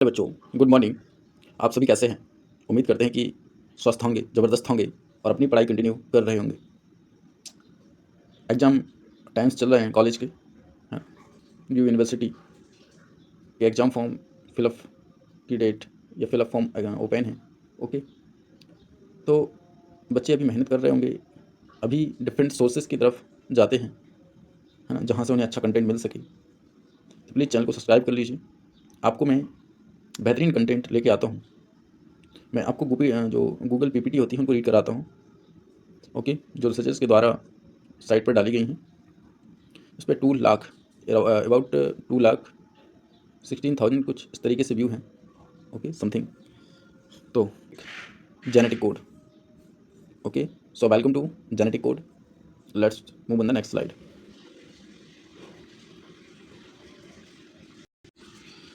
Hello बच्चों, good morning. आप सभी कैसे हैं? उम्मीद करते हैं कि स्वस्थ होंगे, ज़बरदस्त होंगे और अपनी पढ़ाई कंटिन्यू कर रहे होंगे। एग्ज़ाम टाइम्स चल रहे हैं कॉलेज के, हाँ, यूनिवर्सिटी के एग्ज़ाम फॉर्म फिलअप की डेट या फिलअप फॉर्म ओपन है। ओके, तो बच्चे अभी मेहनत कर रहे होंगे, अभी डिफरेंट सोर्सेज की तरफ जाते हैं, है ना, जहाँ से उन्हें अच्छा कंटेंट मिल सके। तो प्लीज़ चैनल को सब्सक्राइब कर लीजिए। आपको मैं बेहतरीन कंटेंट लेके आता हूँ। मैं आपको जो गूगल पीपीटी होती है उनको रीड कराता हूँ। ओके, जो रिसर्चर्स के द्वारा साइट पर डाली गई हैं। इस पर 2 लाख अबाउट 2,16,000 कुछ इस तरीके से व्यू हैं। Okay, something. तो genetic code. Okay, so welcome to genetic code. Let's move on the next slide.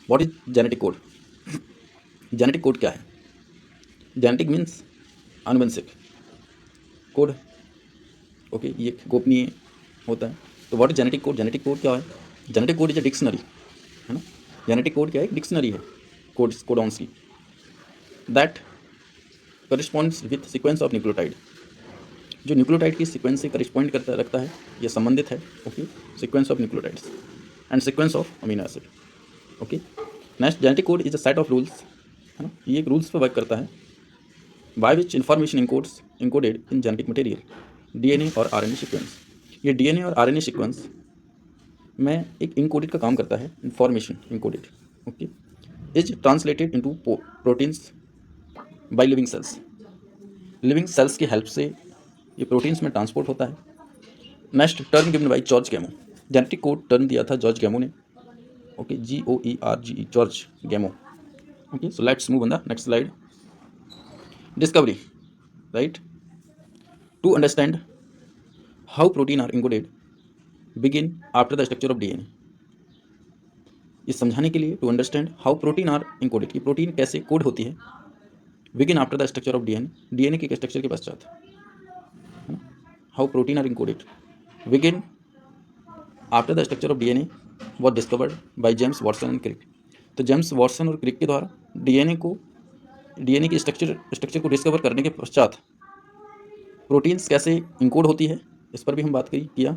What is genetic code? Genetic code क्या है? जेनेटिक मीन्स आनुवंशिक, कोड ओके ये गोपनीय होता है। तो what is genetic code? Genetic code क्या है? Genetic code is a dictionary, है ना। जेनेटिक कोड क्या है? एक डिक्शनरी है कोडॉन्स की, that corresponds with sequence of nucleotide, जो न्यूक्लियोटाइड की सीक्वेंस से करस्पॉन्ड करता रखता है, ये संबंधित है। Okay, sequence of nucleotides and sequence of amino acid. Okay, next genetic code is a set of rules, है ना, ये एक रूल्स पर वर्क करता है, by which information encoded in genetic material DNA और आरएनए सीक्वेंस। ये डीएनए और आरएनए सीक्वेंस में एक इनकोडेड का काम करता है, information encoded. Okay, is translated into proteins by living cells. Living cells की हेल्प से ये प्रोटीन्स में ट्रांसपोर्ट होता है। Next term given by George Gamow. Genetic code term दिया था जॉर्ज गैमो ने। Okay, GOERGE, George Gamow. Okay, so let's move on the next slide. Discovery, right, to understand how protein are encoded begin after the structure of DNA. ये समझाने के लिए, to understand how protein are encoded, कि protein कैसे code होती है, begin after the structure of DNA, DNA के structure के पश्चात, how protein are encoded begin after the structure of DNA was discovered by James Watson and Crick. तो James Watson और क्रिक के द्वारा डीएनए की स्ट्रक्चर को डिस्कवर करने के पश्चात प्रोटीन्स कैसे इनकोड होती है, इस पर भी हम बात किया।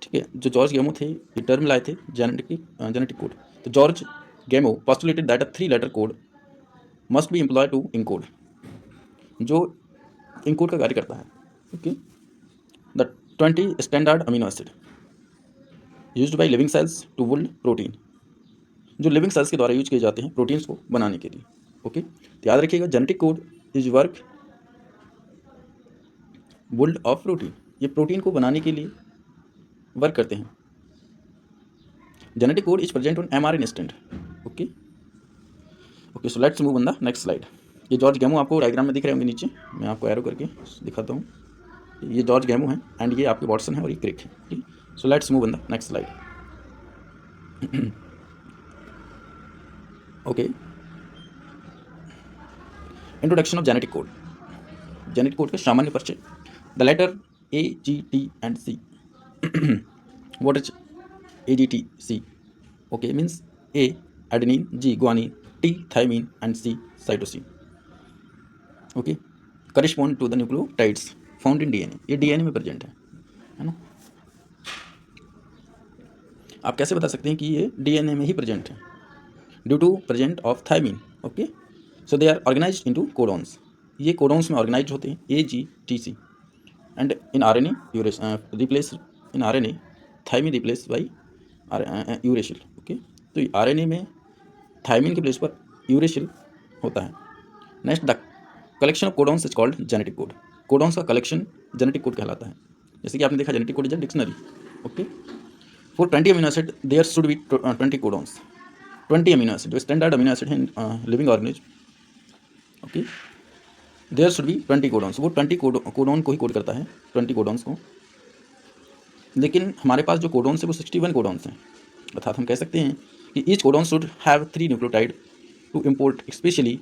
ठीक है, जो जॉर्ज गैमो थे ये टर्म लाए थे जेनेटिक कोड। तो George Gamow postulated that a 3-letter code must be employ to encode, जो इनकोड का कार्य करता है। Okay, the 20 standard amino acid used by living cells to build protein, जो लिविंग सेल्स के द्वारा यूज किए जाते हैं प्रोटीन्स को बनाने के लिए। ओके, तो याद रखिएगा, genetic code is work build of protein, ये प्रोटीन को बनाने के लिए वर्क करते हैं। Genetic code is present on mRNA stand. Okay okay, so let's move on the next slide. ये जॉर्ज गैमो आपको डायग्राम में दिख रहे होंगे नीचे, मैं आपको एरो करके दिखाता हूँ। ये जॉर्ज गैमो है एंड ये आपके वॉटसन है और ये क्रिक है। ठीक, so let's move on the next slide. Okay, introduction of genetic code. Genetic code का सामान्य परिचय। The letter AGT and C। What is AGTC? Okay, means A adenine, G guanine, T thymine and C cytosine. Okay, correspond to the nucleotides found in DNA, ये DNA में present है ना। आप कैसे बता सकते हैं कि ये डीएनए में ही प्रेजेंट है? Due to present of thymine. Okay, so they are organized into codons, ये कोडॉन्स में ऑर्गेनाइज होते हैं, AGTC। And in RNA replace, in RNA thymine replace by uracil. Okay, तो आरएनए में थायमिन के प्लेस पर यूरेसिल होता है। Next, the collection of codons is called genetic code. Codons का कलेक्शन जेनेटिक कोड कहलाता है। जैसे कि आपने देखा, genetic code is a dictionary. Okay, for 20 amino acid there should be 20 codons. 20 amino acid जो स्टैंडर्ड अमीनो एसिड है living organism. Okay, there should be 20 codons, वो 20 कोडॉन को ही कोड करता है, 20 कोडॉन्स को। लेकिन हमारे पास जो कोडॉन्स है वो 61 कोडॉन्स हैं, अर्थात हम कह सकते हैं कि each codon should have 3 nucleotide to import specially.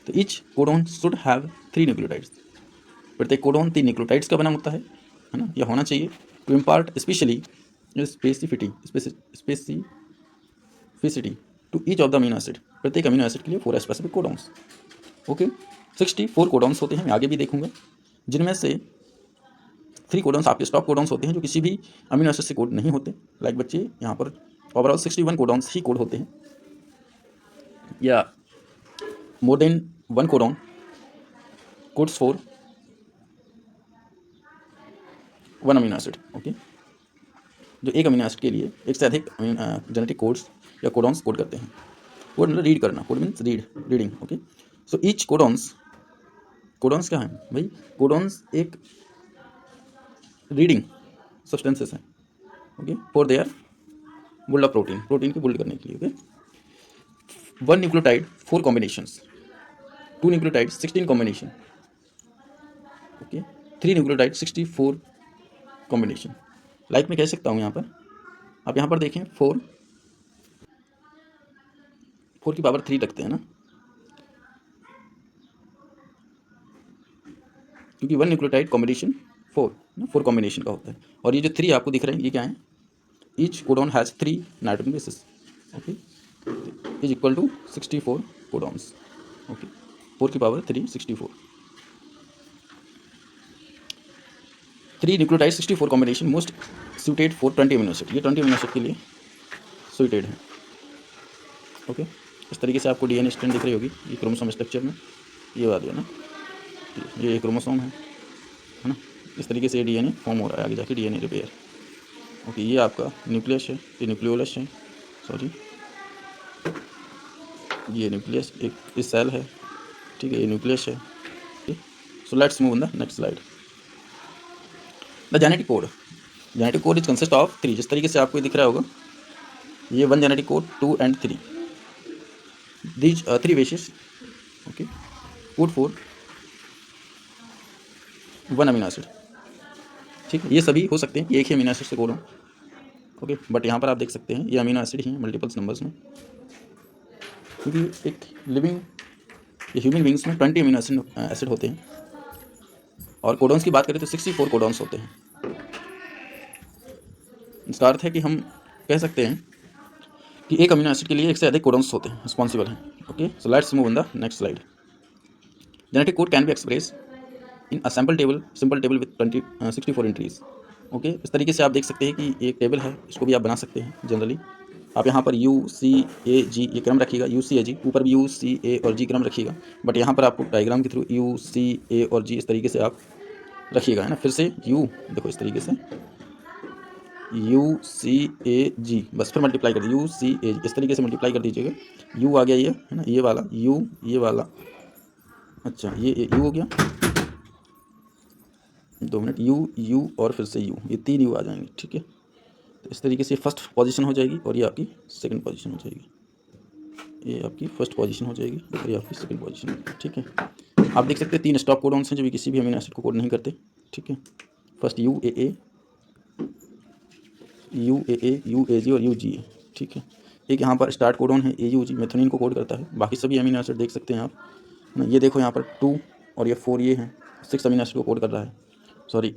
तो each codon should have 3 nucleotides, प्रत्येक कोडॉन 3 न्यूक्लियोटाइड्स का बना होता है ना, यह होना चाहिए। To impart specially specificity to each of the amino acid, प्रत्येक अमीनो एसिड के लिए 4 स्पेसिफिक कोडॉन्स। ओके, 64 कोडॉन्स होते हैं, मैं आगे भी देखूंगा, जिनमें से 3 कोडॉन्स आपके स्टॉप कोडॉन्स होते हैं जो किसी भी अमीनो एसिड से कोड नहीं होते। लाइक बच्चे यहाँ पर ओवरऑल 61 कोडॉन्स ही कोड होते हैं, या more than 1 codon codes for 1 amino acid. Okay, जो एक अमीनो एसिड के लिए एक से अधिक जेनेटिक कोड्स या कोडॉन्स कोड करते हैं। कोड मतलब रीड करना, code means reading. Okay, so each codons क्या है भाई? कोडॉन्स एक रीडिंग सब्सटेंसेस हैं। Okay, for their built of protein की बुल्ड करने के लिए। Okay, 1 nucleotide 4 combinations, 2 nucleotide 16 combination. Okay, 3 nucleotide 64 combination. Like मैं कह सकता हूँ यहाँ पर, आप यहाँ पर देखें 4 की पावर 3 रखते हैं ना, क्योंकि 1 न्यूक्लियोटाइड कॉम्बिनेशन 4 कॉम्बिनेशन का होता है। और ये जो 3 आपको दिख रहे हैं ये क्या है? Each codon has 3 nitrogen bases. Okay, is equal to 64 codons. Okay, 4 की power 3 64। 3 nucleotide 64 combination most suited for 20 amino acid. ये 20 अमीनो एसिड के लिए सूटेड है। ओके, इस तरीके से आपको डीएनए स्ट्रैंड दिख रही होगी, ये क्रोमोसोम स्ट्रक्चर में ये बता दिया ना, ये क्रोमोसोम है ना। इस तरीके से डीएनए फॉर्म हो रहा है, आगे जाके डीएनए रिपेयर। ओके, ये आपका न्यूक्लियस है, ये न्यूक्लियोलस है, सॉरी ये न्यूक्लियस एक सेल है, ठीक है, ये न्यूक्लियस है। सो let's move on the next slide. The genetic code is consist of 3। जिस तरीके से आपको दिख रहा होगा, ये 1 genetic code, 2 and 3, these 3 basis. Okay, code for 1 amino acid. ठीक है, ये सभी हो सकते हैं कि एक ही अमीनो एसिड से कोड हो। ओके, बट यहाँ पर आप देख सकते हैं ये अमीनो एसिड ही हैं मल्टीपल्स नंबर्स में, क्योंकि एक लिविंग ह्यूमन बींग्स में 20 अमीनो एसिड होते हैं। और कोडॉन्स की बात करें तो 64 कोडॉन्स होते हैं। इसका अर्थ है कि हम कह सकते हैं कि एक अमीनो एसिड के लिए एक से अधिक कोडॉन्स होते हैं, रिस्पॉन्सिबल हैं। Okay, so let's move on the next slide. Genetic code can be express in a simple table with 64 entries. Okay, इस तरीके से आप देख सकते हैं कि एक टेबल है, इसको भी आप बना सकते हैं। जनरली आप यहाँ पर U C A G ये क्रम रखिएगा, U C A G, ऊपर भी U C A और G क्रम रखिएगा, बट यहाँ पर आपको डायग्राम के थ्रू U C A और G इस तरीके से आप रखिएगा, है ना। फिर से U देखो इस तरीके से U C A G, बस फिर मल्टीप्लाई कर दीजिए U C A G, इस तरीके से मल्टीप्लाई कर दीजिएगा। U आ गया ये, है ना, ये वाला U, ये वाला, अच्छा ये U हो गया, 2 मिनट, U और फिर से U, ये 3 U आ जाएंगे। ठीक है, तो इस तरीके से फर्स्ट पोजीशन हो जाएगी और ये आपकी सेकंड पोजीशन हो जाएगी। ये आपकी फर्स्ट पोजीशन हो जाएगी और ये आपकी सेकंड पोजीशन हो जाएगी। ठीक है, आप देख सकते हैं 3 स्टॉप कोडॉन्स हैं जो भी किसी भी अमीनो एसिड को कोड नहीं करते। ठीक है, फर्स्ट UAA, UAG और UGA। ठीक है, एक यहाँ पर स्टार्ट कोडॉन है AUG, मेथोनिन को कोड करता है। बाकी सभी अमीनो एसिड देख सकते हैं आप, ये देखो यहाँ पर 2 और ये 4 ये हैं, 6 अमीनो एसिड को कोड कर रहा है, sorry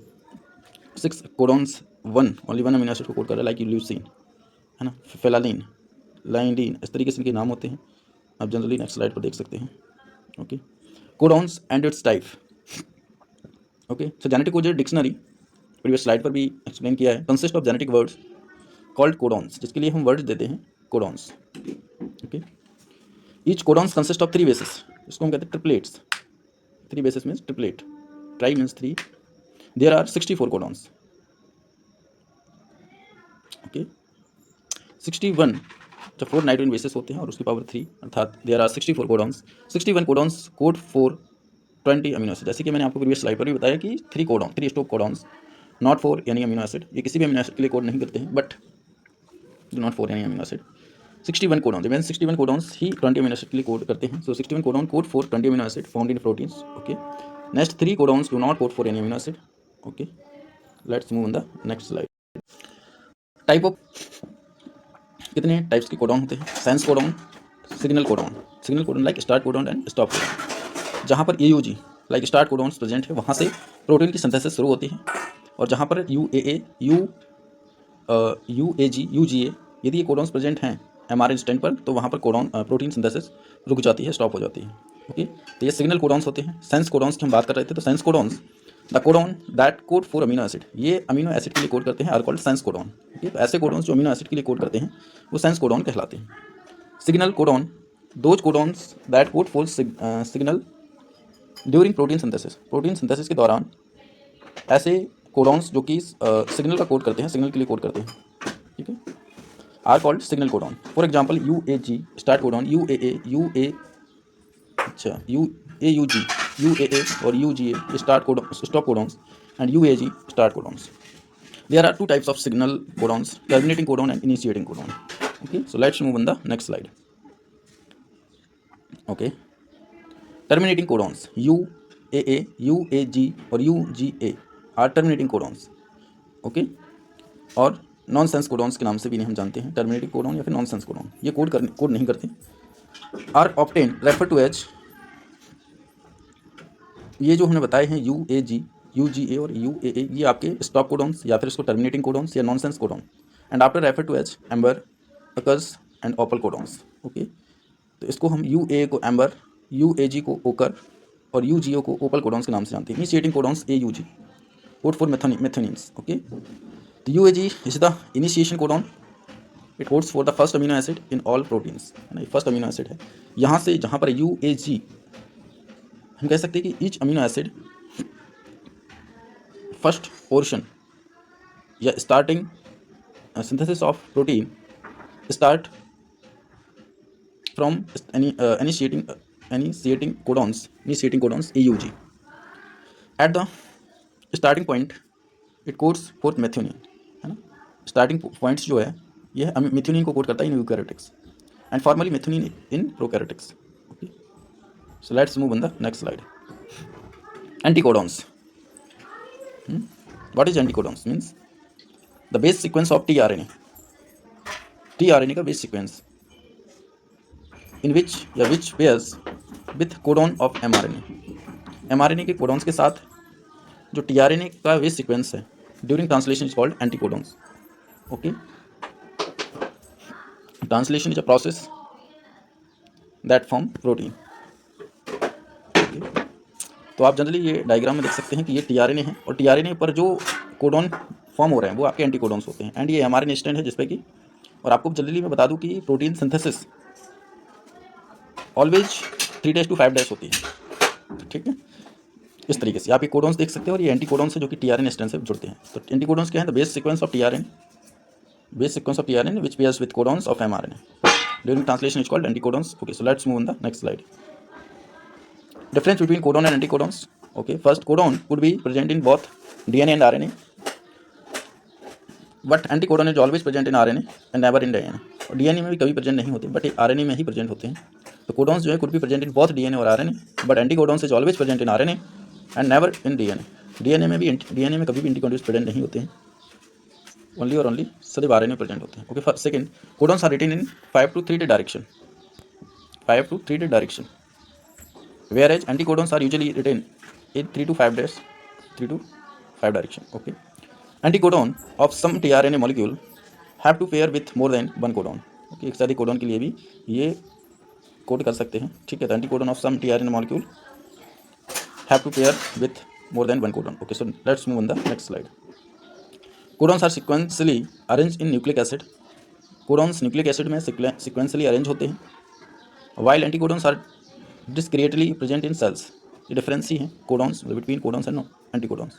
6 codons, 1 only 1 amino acid को कोड कर रहा है, लाइक ल्यूसीन, है ना, फेलालिन, लाइंडीन, इस तरीके से इनके नाम होते हैं। आप जनरली नेक्स्ट स्लाइड पर देख सकते हैं। Okay, codons and its type. Okay, so genetic code dictionary previous slide पर भी एक्सप्लेन किया है, consist of genetic words called codons, जिसके लिए हम वर्ड्स देते हैं codons. Okay, each codons consist of 3 bases, इसको हम कहते हैं triplets. 3 bases means triplet, tri means 3, there are 64 codons. Okay, 61 जब 4 नाइट्रोजन बेसिस होते हैं और उसकी पावर 3, अर्थात there are 64 codons. 61 codons code for 20 amino acid. जैसे कि मैंने आपको प्रीवियस स्लाइड पर भी बताया कि 3 stop codons, not for any amino acid, ये किसी भी अमीनो एसिड के लिए कोड नहीं करते हैं, but not for any amino acid. 61 codons mean 61 codons he 20 amino acid के लिए कोड करते हैं। सो 61 codon code for 20 amino acid found in proteins. Okay, next 3 codons do not code for any amino acid. Okay, let's move on the next slide. Type of, कितने types के codon होते हैं? Sense codon, signal codon like start codon and stop codon. जहाँ पर AUG like start codons present है वहाँ से protein की सिंथेसिस शुरू होती है, और जहाँ पर UAA, UAG, UGA यदि ये कोडॉन्स प्रेजेंट हैं mRNA स्टैंड पर, तो वहाँ पर कोडॉन प्रोटीन सिंथेसिस रुक जाती है, स्टॉप हो जाती है। ओके, तो ये सिग्नल कोडॉन्स होते हैं। सेंस कोडॉन्स की हम बात कर रहे थे, तो sense codons the codon that code for amino acid, ये अमीनो एसिड के लिए कोड करते हैं, are called sense codon. Okay, तो ऐसे कोडॉन्स जो अमीनो एसिड के लिए कोड करते हैं वो सेंस कोडॉन कहलाते हैं। Signal codon those codons that code for signal during protein synthesis, protein synthesis के दौरान ऐसे कोडॉन्स जो कि सिग्नल का कोड करते हैं, सिग्नल के लिए कोड करते हैं, ठीक है, are called signal codon. For example UAG start codon, UAA UAUG UAA और UGA stop codons and UAG start codons. There are two types of signal codons, terminating codon and initiating codon. Okay, so let's move on the next slide. Okay, terminating codons UAA, UAG और UGA are terminating codons. Okay, और nonsense codons के नाम से भी नहीं हम जानते हैं, टर्मिनेटिंग कोडॉन या फिर नॉनसेंस कोडॉन, ये कोड नहीं करते। Are obtain refer to as, ये जो हमने बताए हैं UAG UGA और UAA, ये आपके स्टॉप कोडॉन्स या फिर इसको टर्मिनेटिंग कोडॉन्स या nonsense codon, and after refer to as amber, occurs and opal codons. Okay, तो इसको हम UAA को एम्बर, UAG को ओकर और UGO को ओपल कोडॉन्स के नाम से जानते हैं। Initiating codons AUG code for methionines. Okay, तो UAG is the initiation codon, it codes for the first amino acid in all proteins, है ना, फर्स्ट अमीनो एसिड है। यहाँ से जहाँ पर UAG, हम कह सकते हैं कि each amino acid first portion या starting synthesis of protein start from initiating codons AUG at the starting point, it codes for methionine, है ना। स्टार्टिंग पॉइंट्स जो है ये मेथ्योनिन को कोड करता है in eukaryotics and formally methionine in prokaryotics. Okay, so let's move on the next slide. Anticodons, what is anticodons? Means the base sequence of tRNA का base sequence in which pairs with codon of mRNA के codons के साथ जो tRNA का base sequence है during translation is called anticodons. Okay, translation is a process that form protein. तो आप generally ये डायग्राम में देख सकते हैं कि ये tRNA है और tRNA पर जो कोडॉन फॉर्म हो रहे हैं वो आपके एंटीकोडॉन्स होते हैं, एंड ये mRNA स्टैंड है जिसपे कि, और आपको जल्दी मैं बता दूं कि प्रोटीन सिंथेसिस ऑलवेज 3 to 5 होती है, ठीक है। इस तरीके से आप ये कोडॉन्स देख सकते हैं और ये एंटीकोडॉन्स है जो कि tRNA स्टैंड से जुड़ते हैं। तो एंटीकोडॉन्स क्या है? The base sequence of tRNA which pairs with codons of mRNA during translation is called anticodons. Okay, so let's move on the next slide. Difference between codon and anticodons. Okay, first, codon could be present in both DNA and RNA, but anticodon is always present in RNA and never in DNA. और DNA में भी कभी present नहीं होते, but RNA में ही present होते हैं। तो कोडॉन्स जो है could be present in both DNA और RNA, but anticodons is always present in RNA and never in DNA. DNA में कभी भी एंटीकोडॉन्स प्रेजेंट नहीं होते हैं, ओनली और ओनली सदैव RNA में प्रेजेंट होते हैं। Okay, second, codons are written in 5 to 3 direction, whereas anticodons are usually written in 3 to 5 direction. Okay, anticodon of some tRNA molecule have to pair with more than one codon. Okay, एक से अधिक codon के लिए भी ये code कर सकते हैं, ठीक है। तो anticodon of some tRNA molecule have to pair with more than one codon. Okay, so let's move on the next slide. Codons are sequentially arranged in nucleic acid. Codons nucleic acid में sequentially arrange होते हैं, while anticodons are discretely present in cells. ये difference ही है codons between codons and anticodons.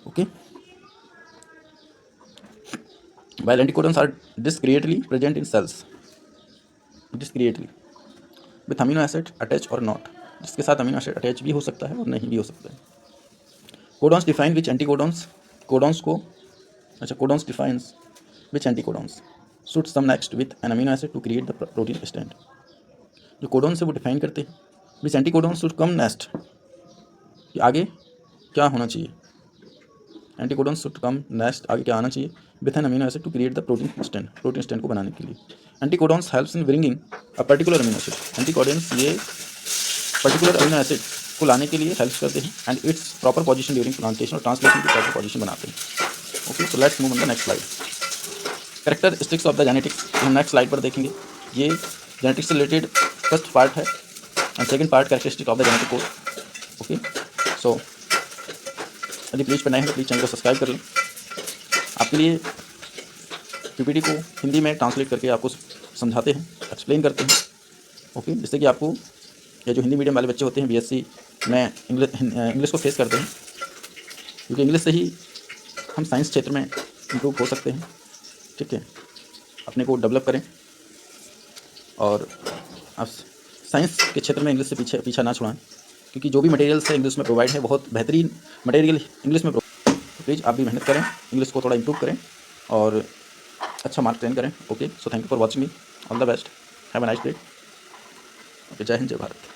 Okay, while anticodons are discretely present in cells, discretely with amino acid attached or not, जिसके साथ amino acid attach भी हो सकता है और नहीं भी हो सकता है। Codons define which anticodons, codons defines which anticodons should sum next with an amino acid to create the protein strand. जो कोडॉन से वो डिफाइन करते हैं विच एंटीकोडॉन्स शुड कम नेक्स्ट, कि आगे क्या होना चाहिए, एंटीकोडॉन्स शुड कम नेक्स्ट, आगे क्या आना चाहिए with an amino acid to create the protein strand को बनाने के लिए। Anticodons helps in bringing a particular amino acid, anticodons ये पर्टिकुलर अमीनो एसिड को लाने के लिए हेल्प करते हैं and its proper position during translation और ट्रांसलेशन की प्रॉपर पोजीशन बनाते हैं। Okay, so let's move on the next slide. Characteristics of the genetics हम नेक्स्ट स्लाइड पर देखेंगे। ये जेनेटिक्स से रिलेटेड फर्स्ट पार्ट है and second part characteristic of the genetic code. Okay, so यदि प्लीज़ पर नए हैं तो प्लीज़ चैनल को सब्सक्राइब कर लें। आपके लिए पीपीटी को हिंदी में ट्रांसलेट करके आपको समझाते हैं, एक्सप्लेन करते हैं। ओके, जिससे कि आपको या जो हिंदी मीडियम वाले बच्चे होते हैं बीएससी में इंग्लिश को फेस करते हैं, क्योंकि इंग्लिश से ही हम साइंस क्षेत्र में इम्प्रूव हो सकते हैं। ठीक है, अपने को डेवलप करें और आप साइंस के क्षेत्र में इंग्लिश से पीछा ना छुड़ाएं, क्योंकि जो भी मटेरियल्स है इंग्लिश में प्रोवाइड है, बहुत बेहतरीन मटेरियल इंग्लिश में प्लीज़ आप भी मेहनत करें, इंग्लिश को थोड़ा इम्प्रूव करें और अच्छा मार्क ट्रेन करें। Okay, so thank you for watching me, all the best, have a nice day. Okay, जय हिंद, जय भारत।